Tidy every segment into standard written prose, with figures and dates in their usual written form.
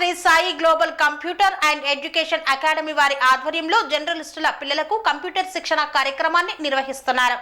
Shri Sai global computer and education academy వారి ఆధ్వర్యంలో జర్నలిస్టుల పిల్లలకు కంప్యూటర్ శిక్షణ కార్యక్రమాన్ని నిర్వహిస్తున్నారు.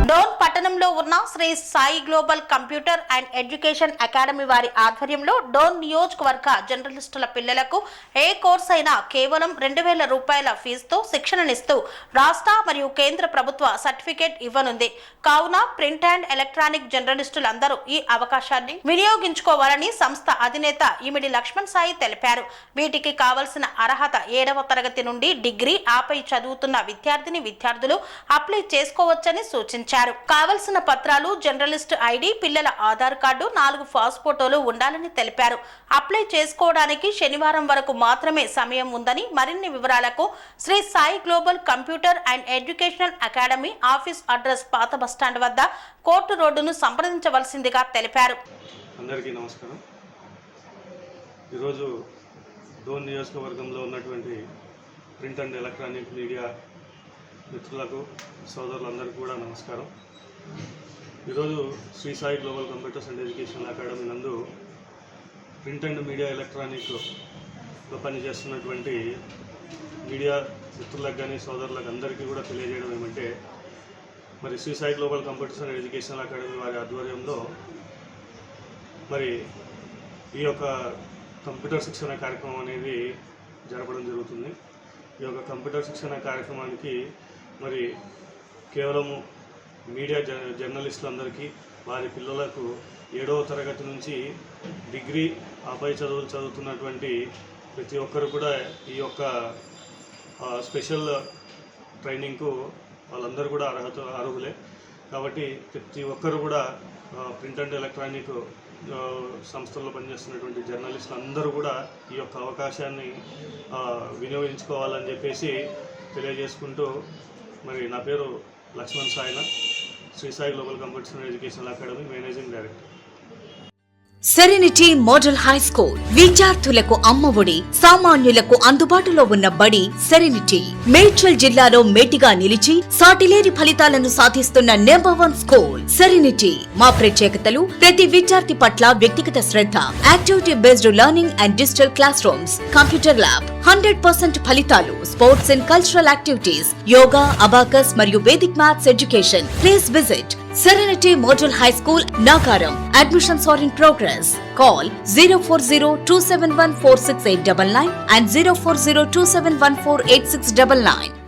డోన్ పట్టణంలో ఉన్న Shri Sai global computer and education academy వారి ఆధ్వర్యంలో డోన్ నియోజకవర్గ జర్నలిస్టుల పిల్లలకు ఏ కోర్స్ అయినా కేవలం 2,000 రూపాయల ఫీజుతో శిక్షణనిస్తూ రాష్ట్ర మరియు కేంద్ర ప్రభుత్వ సర్టిఫికేట్ ఇవ్వనుంది. కావున ప్రింట్ అండ్ ఎలక్ట్రానిక్ జర్నలిస్టులందరూ ఈ అవకాశాన్ని వినియోగించుకోవాలని సంస్థ అధినేత ఇమిడి లక్ష్మణ్ సాయి తెలిపారు. వీటికి కావలసిన అర్హత 7వ తరగతి నుండి డిగ్రీ ఆపై చదువుతున్న విద్యార్థులు అప్లై చేసుకోవచ్చని సూచించారు. కావలసిన పత్రాలు జర్నలిస్ట్ ఐడి, పిల్లల ఆధార్ కార్డు, 4 పాస్ ఫోటోలు ఉండాలని తెలిపారు. అప్లై చేసుకోవడానికి శనివారం వరకు మాత్రమే సమయం ఉందని, మరిన్ని వివరాలకు Shri Sai global computer and educational academy office address పాత బస్టాండ్ వద్ద కోర్టు రోడ్డును సంప్రదించవలసిందిగా తెలిపారు. అందరికీ నమస్కారం. ఈరోజు డోన్ నియోజకవర్గంలో ఉన్నటువంటి ప్రింట్ అండ్ ఎలక్ట్రానిక్ మీడియా మిత్రులకు, సోదరులందరికీ కూడా నమస్కారం. ఈరోజు Shri Sai global computers and education academy నందు ప్రింట్ అండ్ మీడియా ఎలక్ట్రానిక్లో పనిచేస్తున్నటువంటి మీడియా మిత్రులకు కానీ సోదరులకు అందరికీ కూడా తెలియజేయడం ఏమంటే, మరి Shri Sai global computers and education academy వారి ఆధ్వర్యంలో మరి ఈ యొక్క కంప్యూటర్ శిక్షణ కార్యక్రమం అనేది జరపడం జరుగుతుంది. ఈ యొక్క కంప్యూటర్ శిక్షణ కార్యక్రమానికి మరి కేవలము మీడియా జర్నలిస్టులందరికీ వారి పిల్లలకు 7వ తరగతి నుంచి డిగ్రీ ఆపై చదువుతున్నటువంటి ప్రతి ఒక్కరు కూడా ఈ యొక్క స్పెషల్ ట్రైనింగ్కు వాళ్ళందరూ కూడా అర్హులే. కాబట్టి ప్రతి ఒక్కరు కూడా ప్రింట్ అండ్ ఎలక్ట్రానిక్ సంస్థల్లో పనిచేస్తున్నటువంటి జర్నలిస్టులు అందరూ కూడా ఈ యొక్క అవకాశాన్ని వినియోగించుకోవాలని చెప్పేసి తెలియజేసుకుంటూ, మరి నా పేరు Lakshman Saina, Shri Sai global computers and education academy managing director. Serenity model high school విద్యార్థులకు అమ్మఒడి, సామాన్యులకు అందుబాటులో ఉన్న బడి సెరెనిటీ. మేడ్చల్ జిల్లాలో మేటిగా నిలిచి సాటిలేని ఫలితాలను సాధిస్తున్న నంబర్ 1 స్కూల్ సెరెనిటీ. మా ప్రత్యేకతలు: ప్రతి విద్యార్థి పట్ల వ్యక్తిగత శ్రద్ధ, activity based learning and digital classrooms, computer lab, 100% ఫలితాలు, sports and cultural activities, yoga, abacus మరియు vedic maths education. Please visit Serenity Model High School, Nagaram. Admissions are in progress. Call 040-271-46899 and 040-271-48699.